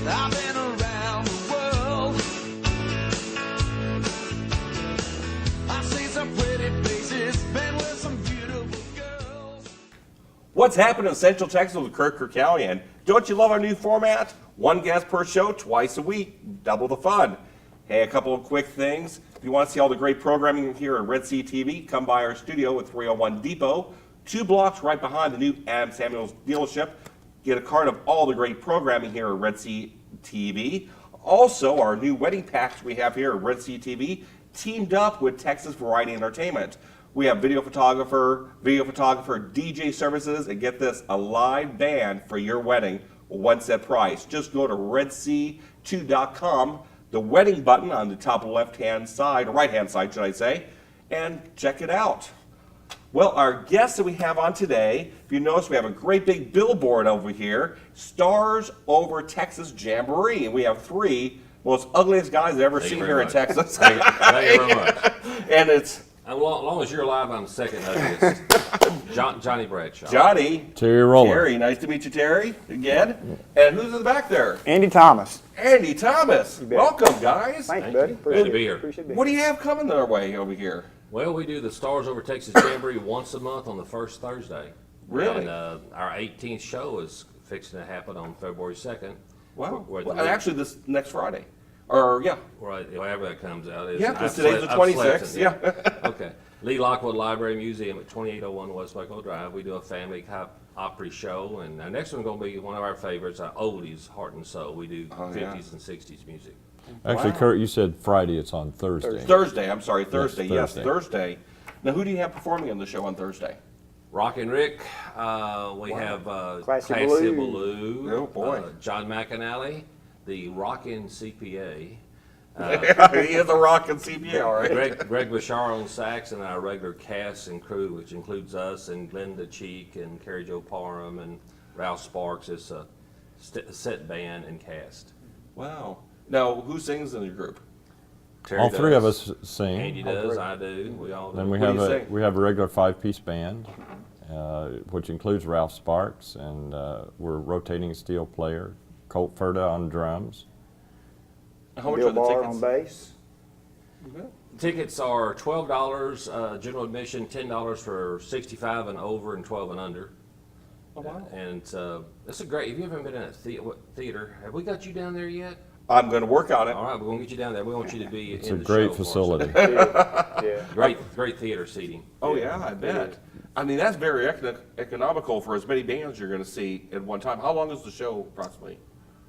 I've been around the world. I've seen some pretty places, been with some beautiful girls. What's happening in Central Texas with Kirk Kerkalian? Don't you love our new format? One guest per show, twice a week, double the fun. Hey, a couple of quick things. If you want to see all the great programming here at Red Sea TV, come by our studio at 301 Depot, 2 blocks right behind the new Adam Samuels dealership. Get a card of all the great programming here at Red Sea TV. Also, our new wedding package we have here at Red Sea TV, teamed up with Texas Variety Entertainment. We have video photographer, DJ services, and get this, a live band for your wedding, one set price. Just go to redc2.com, the wedding button on the top left-hand side, or right-hand side, should I say, and check it out. Well, our guests that we have on today, if you notice, we have a great big billboard over here, Stars Over Texas Jamboree, and we have 3 most ugliest guys I've ever seen here in Texas. Thank you very much. And it's As long as you're alive, I'm the second ugliest. Johnny Bradshaw. Johnny. Terry Rowland. Terry, nice to meet you, Terry, again. And who's in the back there? Andy Thomas. Andy Thomas. bet. Welcome, guys. Thanks, buddy. Glad to be here. Appreciate it. What do you have coming our way over here? Well, we do the Stars Over Texas Jamboree once a month on the first Thursday. Really? And our 18th show is fixing to happen on February 2nd. Wow. We're at the Well, and actually, this next Friday. Or, yeah. Right, whenever that comes out. Yeah, because today's the 26th. Yeah. Okay. Lee Lockwood Library Museum at 2801 West Waco Drive. We do a family Opry show, and our next one's going to be one of our favorites, our oldies, Heart and Soul. We do 50s and 60s music. Actually, Wow. Kurt, you said Friday. It's on Thursday. Thursday, I'm sorry, Thursday. Yes, Thursday. Thursday. Now, who do you have performing on the show on Thursday? Rockin' Rick, we have Classy Classy Blue. Blue, Oh, boy. John McAnally, the Rockin' CPA, He is a rockin' CPA, all right. Greg Bashar on sax, and our regular cast and crew, which includes us and Glenda Cheek and Carrie Jo Parham and Ralph Sparks. It's a set band and cast. Wow. Now, who sings in your group? Terry All 3 of does. us sing. Andy does, I do, we all do. Then we What do have you sing? we have a regular 5-piece band, which includes Ralph Sparks, and we're rotating steel player, Colt Ferda on drums. How much Bill are the Barr tickets? on bass. Tickets are $12, general admission $10 for 65 and over and 12 and under. Oh, wow. And it's a great. Have you ever been in a theater? Have we got you down there yet? I'm going to work on it. All right, we're gonna get you down there. We want you to be It's in a the great show for us. facility. Yeah. Great theater seating. Oh, yeah, I bet. I mean, that's very economical for as many bands you're going to see at one time. How long is the show, approximately?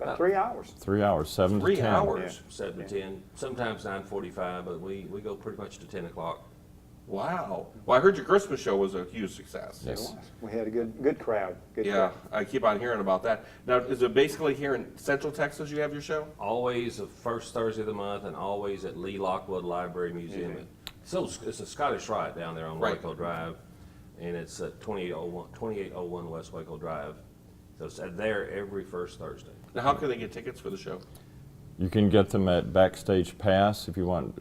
About 3 hours. 3 hours, 7 to 3 10. hours. 7 to 10, sometimes 9:45, but we go pretty much to 10 o'clock. Wow. Well, I heard your Christmas show was a huge success. It was. We had a good crowd. Good Yeah, crowd. I keep on hearing about that. Now, is it basically here in Central Texas you have your show? Always the first Thursday of the month, and always at Lee Lockwood Library Museum. So it's a Scottish Rite down there on Right. Waco Drive, and it's at 2801 West Waco Drive. So it's there every first Thursday. Now, how can they get tickets for the show? You can get them at Backstage Pass if you want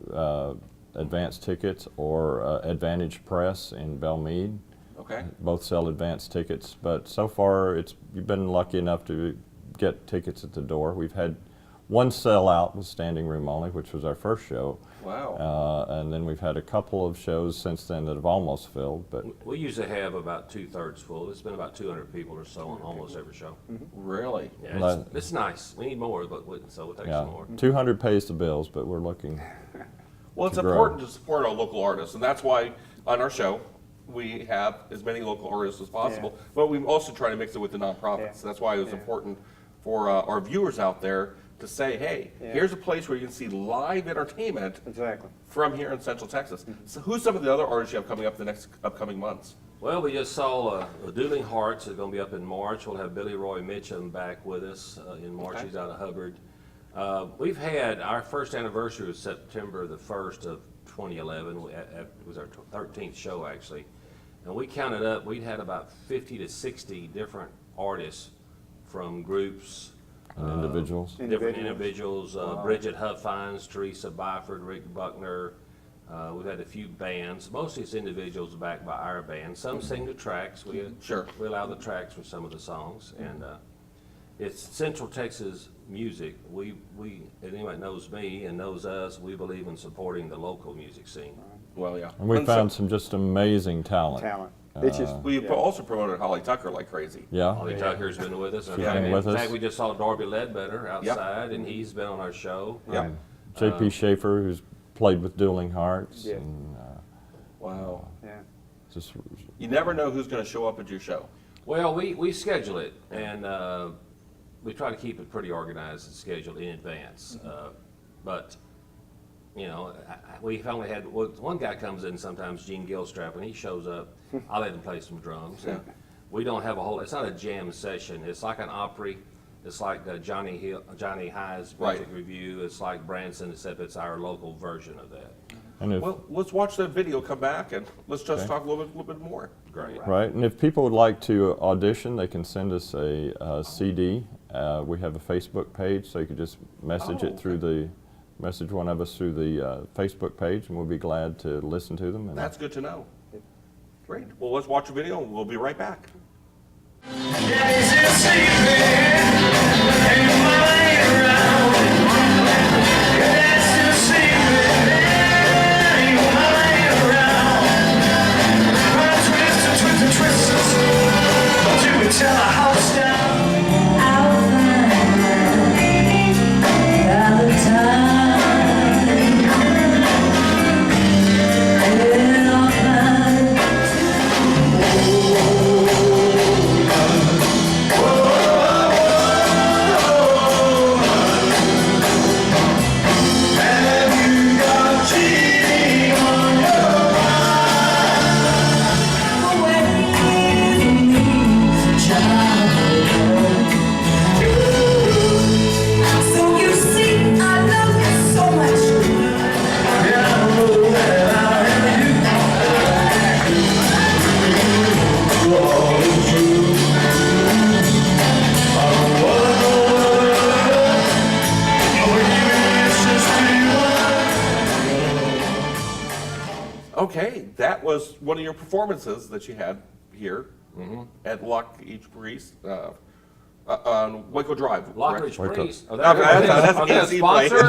advance tickets, or Advantage Press in Belmead. Okay. Both sell advance tickets, but so far you've been lucky enough to get tickets at the door. We've had one sell out with standing room only, which was our first show. Wow. And then we've had a couple of shows since then that have almost filled, but We usually have about 2/3 full. It's been about 200 people or so on almost every show. Really? Yeah, Well, it's nice. We need more, but so we'll take yeah, some more. 200 pays the bills, but we're looking. Well, it's to grow. important to support our local artists, and that's why on our show we have as many local artists as possible. Yeah. But we also try to mix it with the nonprofits. Yeah. That's why it was Yeah. important for our viewers out there to say, hey, Yeah. here's a place where you can see live entertainment Exactly. from here in Central Texas. So who's some of the other artists you have coming up the next upcoming months? Well, we just saw Dueling Hearts is going to be up in March. We'll have Billy Roy Mitchum back with us in March. Okay. He's out of Hubbard. We've had our first anniversary was September the 1st of 2011. It was our 13th show, actually. And we counted up, we'd had about 50 to 60 different artists from groups. And individuals. Different individuals, Bridget Huffines, Teresa Byford, Rick Buckner. We've had a few bands. Mostly it's individuals backed by our band. Some sing the tracks. We Sure. we allow the tracks for some of the songs. And it's Central Texas music, we and anyone knows me and knows us, we believe in supporting the local music scene. Well, yeah. And we And found so, some just amazing talent. Talent. It's just, we yeah. also promoted Holly Tucker like crazy. Yeah. Holly Tucker's been with us. She's been with In us. fact, we just saw Darby Ledbetter outside, and he's been on our show. Yeah. J.P. Schaefer, who's played with Dueling Hearts. Yeah. And, Wow. Yeah. just, You never know who's going to show up at your show. Well, we schedule it, and we try to keep it pretty organized and scheduled in advance. But, you know, we've only had, well, one guy comes in sometimes, Gene Gilstrap, and he shows up. I let him play some drums. Yeah. We don't have a whole, it's not a jam session. It's like an Opry. It's like Johnny High's Right. music review. It's like Branson, except it's our local version of that. and if, Well, let's watch that video, come back, and let's just Okay. talk a little bit more. Great. right, and if people would like to audition, they can send us a CD. We have a Facebook page, so you could just message Oh, it through the, message one of us through the Facebook page, and we'll be glad to listen to them. And That's good to know. Great. Well, let's watch a video, and we'll be right back. Tell a house down. So you see, I love you so much. Okay, that was one of your performances that you had here at Lock Each Priest on Waco Drive. Lockridge correct? Priest. Oh, that's are they a easy play. sponsor?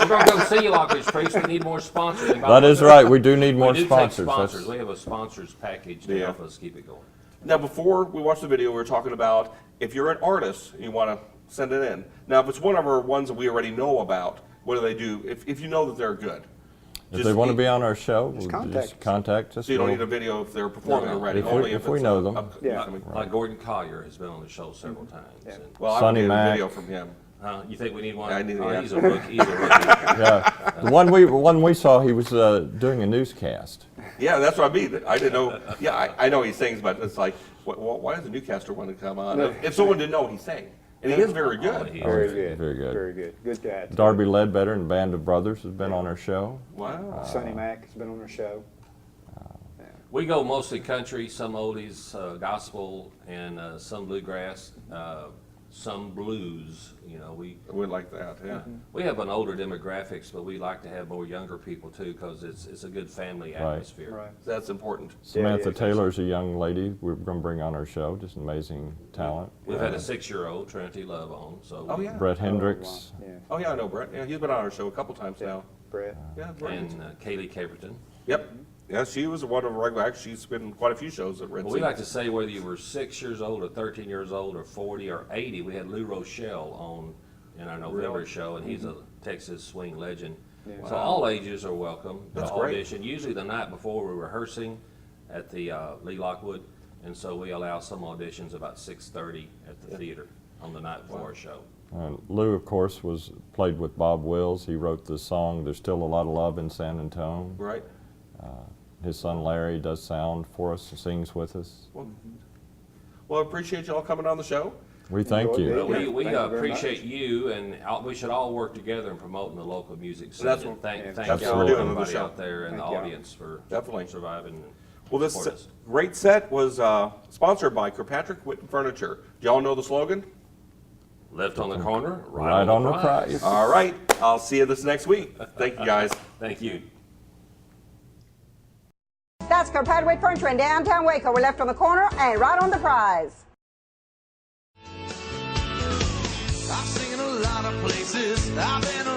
We're going to go see you, Lockridge Priest. We need more sponsors. that is right. We do need more We do sponsors. take That's- sponsors. We have a sponsors package to Yeah. help us keep it going. Now, before we watched the video, we were talking about if you're an artist and you want to send it in. Now, if it's one of our ones that we already know about, what do they do? If you know that they're good, If they want to be on our show, contact just us. contact us. so you don't We'll- need a video if they're performing No, no. already. If we- only if we it's know them. Yeah. upcoming. Like Gordon Collier has been on the show several times. Yeah. And, Well, I Sonny don't need a Mac. video from him. you think we need one? Yeah, I need it, Oh, yeah. he's a rookie. He's a rookie. Yeah, the one we saw, he was doing a newscast. Yeah, that's what I mean. I didn't know. Yeah, I know he sings, but it's like, why does the newcaster want to come on? If someone didn't know he sang, and he is very Oh, good. he- Very good. Very good. Very good. Good guy. too. Uh, Darby Ledbetter and Band of Brothers has been on our show. Wow. Sonny Mac has been on our show. We go mostly country, some oldies, gospel, and some bluegrass, some blues. You know, we We like that. Yeah. we have an older demographics, but we like to have more younger people too, because it's a good family atmosphere. Right. That's important. Samantha yeah, Taylor's a young lady we're going to bring on our show, just amazing talent. We've had a 6-year-old, Trinity Love, on. So Oh yeah. Brett Hendricks. Yeah. Oh yeah, I know Brett. Yeah, he's been on our show a couple times now. Brett. Yeah, Brett. and Kaylee Caperton. Yep. Yeah, she was one of our regular. Actually, she's been quite a few shows at Red Well, Sea. we like to say whether you were 6 years old or 13 years old or 40 or 80, we had Lou Rochelle on in our November Really? show, and he's a Texas swing legend. Yeah. So Wow. all ages are welcome to That's great. audition. Usually the night before we're rehearsing at the Lee Lockwood, and so we allow some auditions about 6:30 at the theater on the night before our show. Lou, of course, played with Bob Wills. He wrote the song "There's Still a Lot of Love in San Antonio." Right. His son Larry does sound for us, sings with us. Well, I appreciate you all coming on the show. We thank Enjoyed you. it. But we Thank you very appreciate much. you, and we should all work together in promoting the local music scene. That's And what- thank yeah, thank that's what y'all, we're doing on the everybody show. out there in the Thank y'all. audience for Definitely. surviving and Well, this support us. great set was sponsored by Kirkpatrick Witten Furniture. Do y'all know the slogan? Left on the corner, Right on the prize. All right. I'll see you this next week. Thank you, guys. Thank you. That's Kirkpatrick Furniture in downtown Waco. We're left on the corner and right on the prize. I've seen a lot of places. I've been